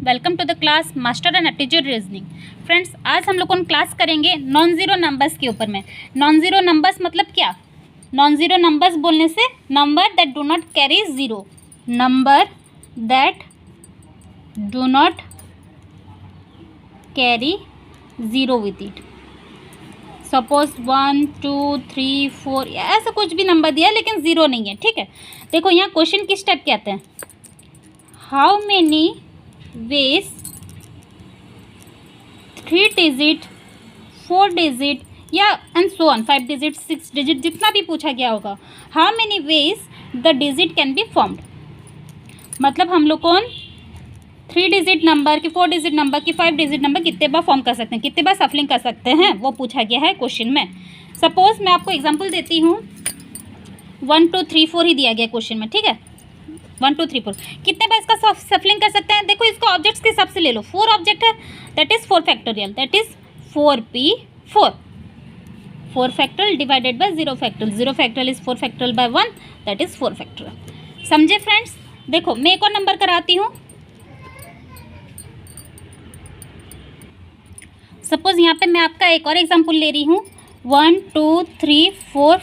Welcome to the class master and aptitude reasoning. Friends, आज हम लोग क्लास करेंगे नॉन ज़ीरो नंबर्स के ऊपर में। नॉन ज़ीरो नंबर्स मतलब क्या? नॉन ज़ीरो नंबर्स बोलने से number that do not carry zero, number that do not carry zero with it. Suppose 1 2 3 4 ऐसा कुछ भी नंबर दिया लेकिन ज़ीरो नहीं है। ठीक है, देखो यहाँ क्वेश्चन किस टाइप के आते हैं। How many ways 3 digit 4 digit या and so on 5 digit 6 digit जितना भी पूछा गया होगा, how many ways the digit can be formed. मतलब हम लोग कौन 3 डिजिट नंबर की 4 डिजिट नंबर की 5 डिजिट नंबर कितने बार फॉर्म कर सकते हैं, कितने बार सफलिंग कर सकते हैं, वो पूछा गया है क्वेश्चन में। सपोज मैं आपको एग्जांपल देती हूँ, 1 2 3 4 ही दिया गया क्वेश्चन में। ठीक है, 1 2 3 4 कितने बार इसका सफलिंग कर सकते हैं। देखो इसको ऑब्जेक्ट्स के हिसाब से ले लो। 4 ऑब्जेक्ट है, that is 4 factorial, that is 4p4। 4 factorial divided by 0 factorial, 0 factorial is 4 factorial by 1, that is 4 factorial. समझे फ्रेंड्स? देखो मैं एक और नंबर कराती हूँ। सपोज यहाँ पे मैं आपका एक और एग्जाम्पल ले रही हूँ, 1 2 3 4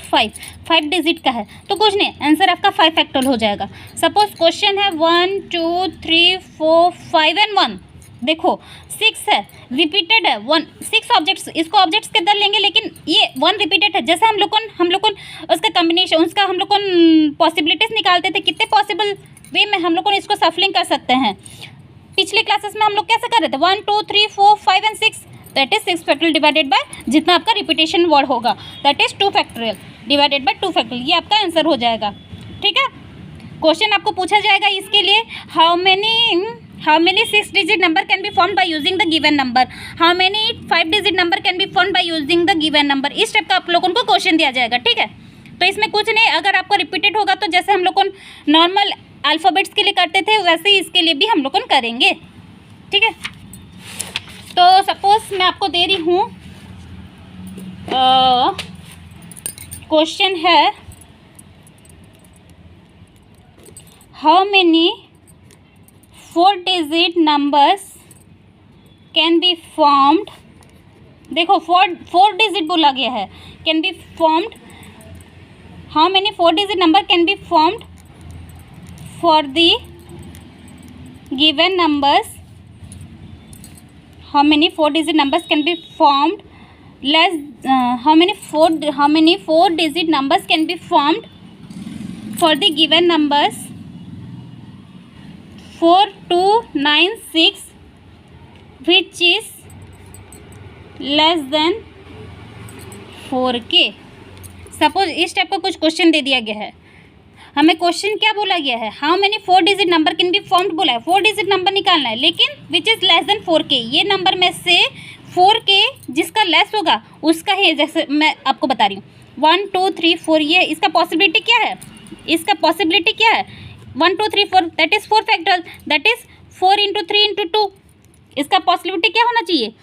5 डिजिट का है तो कुछ नहीं, आंसर आपका 5 फैक्टोरियल हो जाएगा। सपोज क्वेश्चन है 1 2 3 4 5 एंड 1, देखो 6 है, रिपीटेड है 1, 6 ऑब्जेक्ट्स, इसको ऑब्जेक्ट्स के अंदर लेंगे लेकिन ये 1 रिपीटेड है। जैसे हम लोग को उसका कम्बिनेशन, उसका हम लोग को पॉसिबिलिटीज निकालते थे, कितने पॉसिबल वे में हम लोग को इसको सफलिंग कर सकते हैं। पिछले क्लासेस में हम लोग कैसे कर रहे थे, 1 2 3 4 5 and 6, that is 6 factorial divided by जितना आपका रिपीटेशन वर्ड होगा, that is 2 factorial divided by 2 factorial, ये आपका आंसर हो जाएगा। ठीक है, क्वेश्चन आपको पूछा जाएगा इसके लिए, how many 6 digit number can be formed by using the given number, how many 5 digit number can be formed by using the given number. इस टाइप का आप लोगों को क्वेश्चन दिया जाएगा। ठीक है, तो इसमें कुछ नहीं, अगर आपको रिपीटेड होगा तो जैसे हम लोग को नॉर्मल अल्फ़ाबेट्स के लिए करते थे वैसे ही इसके लिए भी हम लोग करेंगे। ठीक है, तो सपोज मैं आपको दे रही हूँ, क्वेश्चन है how many 4 digit numbers can be formed. देखो 4 डिजिट बोला गया है, can be formed, how many 4 digit number can be formed for the given numbers, how many 4 digit numbers can be formed less how many 4 digit numbers can be formed for the given numbers 4 2 9 6 which is less than 4k। Suppose इस type का कुछ question दे दिया गया है, हमें question क्या बोला गया है, how many 4 digit number can be formed बोला है, 4 डिजिट नंबर निकालना है, लेकिन which is less than 4k। ये नंबर में से 4k जिसका लेस होगा उसका ही, जैसे मैं आपको बता रही हूँ 1 2 3 4, ये इसका पॉसिबिलिटी क्या है, इसका पॉसिबिलिटी क्या है 1 2 3 4, that is 4 factorial, that is 4 into 3 into 2। इसका पॉसिबिलिटी क्या होना चाहिए,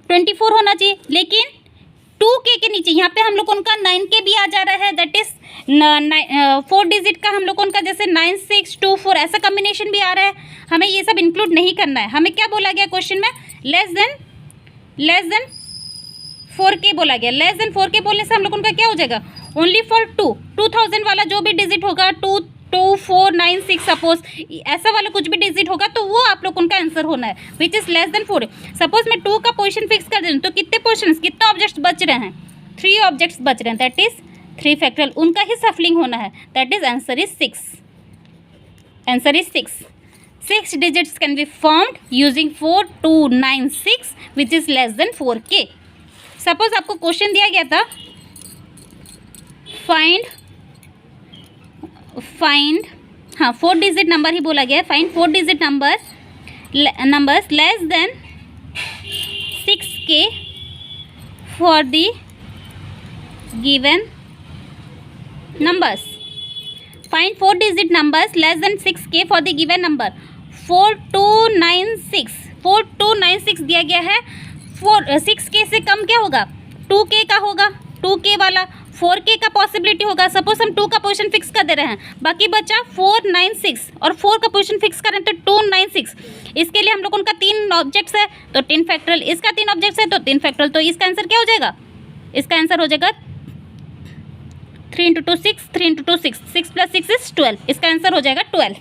24 होना चाहिए, लेकिन 2k के नीचे यहाँ पे हम लोग उनका 9k भी आ जा रहा है, दैट इज 4 डिजिट का हम लोग उनका जैसे 9 6 2 4 ऐसा कम्बिनेशन भी आ रहा है। हमें ये सब इंक्लूड नहीं करना है। हमें क्या बोला गया क्वेश्चन में, लेस देन 4k बोला गया। लेस देन 4k बोलने से हम लोग उनका क्या हो जाएगा, ओनली फॉर 2000 वाला जो भी डिजिट होगा 2 2 4 9 6 सपोज ऐसा वाला कुछ भी डिजिट होगा तो वो आप लोग उनका आंसर होना है, which is less than 4। Suppose मैं 2 का पोजीशन फिक्स कर दूँ तो कितने पोजीशन, कितने ऑब्जेक्ट्स बच रहे हैं, 3 ऑब्जेक्ट्स बच रहे हैं, दैट इज 3 फैक्टोरियल, उनका ही सफलिंग होना है, that is answer is 6। Answer is 6 digits can be formed using 4 2 9 6 which is less than 4k। Suppose आपको क्वेश्चन दिया गया था, फाइंड हाँ 4 डिजिट नंबर ही बोला गया है, find 4 digit numbers less than 6k for the given numbers. Find 4 digit numbers less than 6k for the given number 4296। 4296 दिया गया है, 6k से कम क्या होगा, 2k का होगा, 2k वाला 4k का पॉसिबिलिटी होगा। सपोज हम 2 का पोजीशन फिक्स कर दे रहे हैं, बाकी बचा 4, 9, 6 और 4 का पोजीशन फिक्स करें तो 2, 9, 6। इसके लिए हम लोगों का 3 ऑब्जेक्ट्स है तो 10 फैक्टोरियल, इसका 3 ऑब्जेक्ट्स है तो 3 फैक्टोरियल। तो इसका आंसर क्या हो जाएगा? इसका आंसर हो जाएगा 3 × 2 6, 3 × 2 6, 6 + 6 इज 12। इसका आंसर हो जाएगा 12।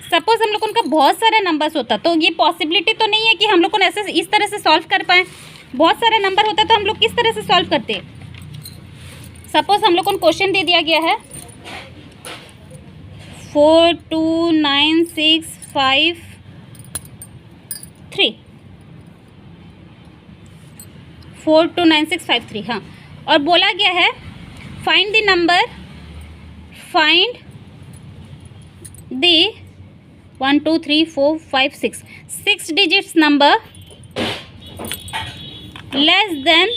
सपोज हम लोगों का बहुत सारे नंबर्स होता तो ये पॉसिबिलिटी तो नहीं है कि हम लोग को ऐसे इस तरह से सॉल्व कर पाएँ। बहुत सारे नंबर होता तो हम लोग किस तरह से सॉल्व करते? सपोज हम लोग को क्वेश्चन दे दिया गया है 4, 2, 9, 6, 5, 3, 4, 2, 9, 6, 5, 3, हाँ, और बोला गया है find the number, find the 1, 2, 3, 4, 5, 6 digits number less than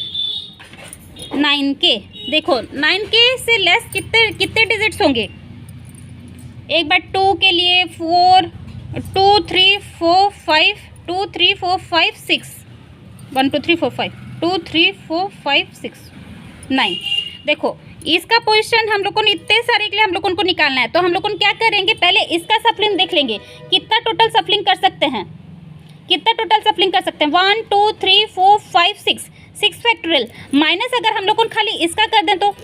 9k। देखो 9k से लेस कितने डिजिट्स होंगे? एक बार 2 के लिए 4, 2, 3, 4, 5, 2, 3, 4, 5, 6, 1, 2, 3, 4, 5, 2, 3, 4, 5, 6, 9। देखो इसका पोजीशन हम लोग को इतने सारे के लिए हम लोगों को निकालना है, तो हम लोग क्या करेंगे, पहले इसका सफलिंग देख लेंगे कितना टोटल सफलिंग कर सकते हैं, कितना टोटल सफलिंग कर सकते हैं। 1, 2, 3, 4, 5, 6 फैक्टोरियल माइनस अगर हम लोग को खाली इसका कर दें तो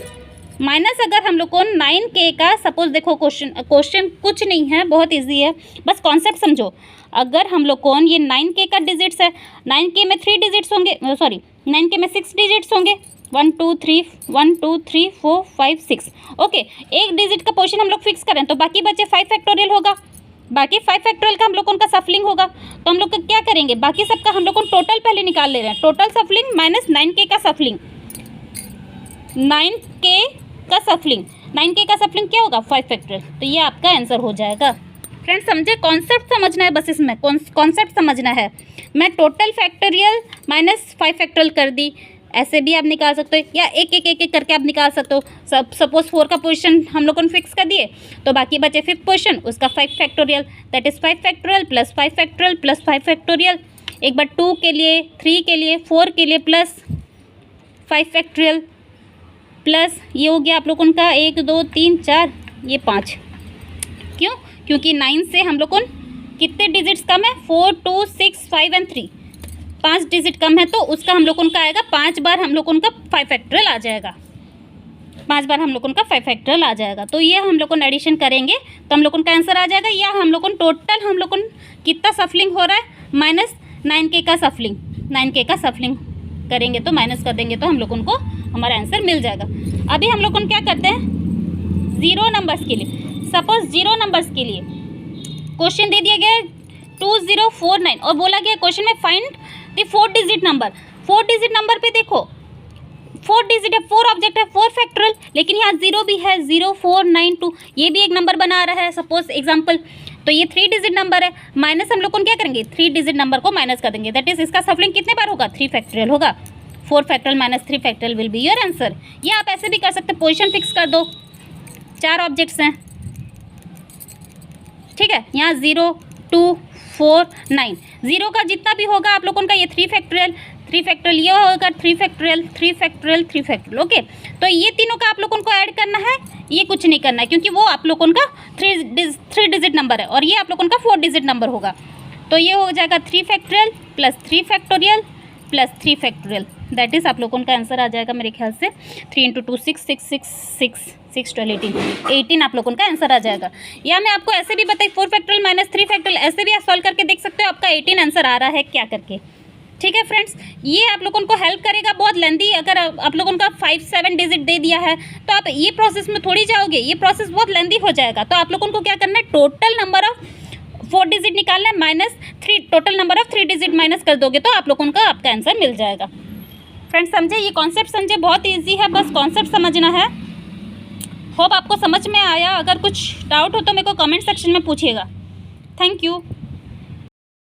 माइनस अगर हम लोग को 9k का, सपोज देखो क्वेश्चन कुछ नहीं है, बहुत इजी है, बस कॉन्सेप्ट समझो। अगर हम लोग को ये 9k का डिजिट्स है, 9k में 3 डिजिट्स होंगे, सॉरी 9k में 6 डिजिट्स होंगे, 1, 2, 3, 4, 5, 6। ओके, एक डिजिट का पोजीशन हम लोग फिक्स करें तो बाकी बचे 5 फैक्टोरियल होगा, बाकी 5 फैक्टोरियल का हम लोग उनका सफलिंग होगा। तो हम लोग क्या करेंगे, बाकी सबका हम लोग को टोटल पहले निकाल ले रहे हैं, टोटल सफलिंग माइनस 9k का सफलिंग, 9k का सफलिंग, 9k का सफलिंग क्या होगा? 5 फैक्टोरियल। तो ये आपका आंसर हो जाएगा। फ्रेंड्स समझे, कॉन्सेप्ट समझना है, बस इसमें कॉन्सेप्ट समझना है। मैं टोटल फैक्टोरियल माइनस 5 फैक्टोरियल कर दी, ऐसे भी आप निकाल सकते हो, या एक करके आप निकाल सकते हो। सपोज 4 का पोजीशन हम लोगों ने फिक्स कर दिए तो बाकी बचे 5th पोजीशन, उसका 5 factorial, that is 5 factorial plus 5 factorial plus 5 factorial. एक बार 2 के लिए, 3 के लिए, 4 के लिए प्लस 5 फैक्टोरियल प्लस ये हो गया आप लोगों का 1, 2, 3, 4, ये 5। क्यों? क्योंकि 9 से हम लोग को कितने डिजिट्स कम है? 4, 2, 6, 5 एंड 3, 5 डिजिट कम है, तो उसका हम लोग का आएगा 5 बार हम लोग का 5 फैक्टोरियल आ जाएगा, 5 बार हम लोग का 5 फैक्टोरियल आ जाएगा। तो ये हम लोग एडिशन करेंगे तो हम लोग का आंसर आ जाएगा, या हम लोग टोटल हम लोग कितना सफलिंग हो रहा है माइनस 9k का सफलिंग, 9k का सफलिंग करेंगे तो माइनस कर देंगे तो हम लोग को हमारा आंसर मिल जाएगा। अभी हम लोग क्या करते हैं 0 नंबर्स के लिए। सपोज 0 नंबर्स के लिए क्वेश्चन दे दिया गया है 2049 और बोला गया क्वेश्चन में find the 4 digit number. 4 digit number पे देखो 4 डिजिट है, 4 ऑब्जेक्ट है, 4 फैक्टोरियल, लेकिन यहाँ 0 भी है, 0, 4, 9, 2, ये भी एक नंबर बना रहा है सपोज एग्जाम्पल। तो ये 3 डिजिट नंबर है, माइनस हम लोग को क्या करेंगे 3 डिजिट नंबर को माइनस कर देंगे, दैट इज इसका सफलिंग कितने बार होगा 3 फैक्टोरियल होगा। 4 factorial minus 3 factorial will be your answer. ये आप ऐसे भी कर सकते हैं, पोजीशन फिक्स कर दो, 4 ऑब्जेक्ट्स हैं, ठीक है, यहाँ 0, 2, 4, 9, 0 का जितना भी होगा आप लोगों का ये 3 फैक्टोरियल, 3 फैक्टोरियल, ये होगा 3 फैक्टोरियल, 3 फैक्टोरियल, 3 फैक्टोरियल। ओके, तो ये तीनों का आप लोगों को ऐड करना है, ये कुछ नहीं करना है क्योंकि वो आप लोगों का 3 डिजिट नंबर है और ये आप लोगों का 4 डिजिट नंबर होगा। तो ये हो जाएगा 3 factorial plus 3 factorial plus 3 factorial, that is आप लोगों का आंसर आ जाएगा मेरे ख्याल से 3 × 2 6, 6, 6, 6, 6, 12, 18 आप लोगों का आंसर आ जाएगा। या मैं आपको ऐसे भी बताई 4 फैक्टोरियल माइनस 3 फैक्टोरियल, ऐसे भी आप सॉल्व करके देख सकते हो आपका 18 आंसर आ रहा है क्या करके। ठीक है फ्रेंड्स, ये आप लोगों को हेल्प करेगा, बहुत लेंदी। अगर आप लोगों का 5-7 डिजिट दे दिया है तो आप ये प्रोसेस में थोड़ी जाओगे, ये प्रोसेस बहुत लेंदी हो जाएगा। तो आप लोगों को क्या करना है, टोटल नंबर ऑफ 4 डिजिट निकालना है minus 3, total number of 3 digit minus कर दोगे तो आप लोगों का आपका आंसर मिल जाएगा। फ्रेंड्स समझे, ये कॉन्सेप्ट समझे, बहुत ईजी है, बस कॉन्सेप्ट समझना है। होप आपको समझ में आया। अगर कुछ डाउट हो तो मेरे को कमेंट सेक्शन में पूछिएगा। Thank you.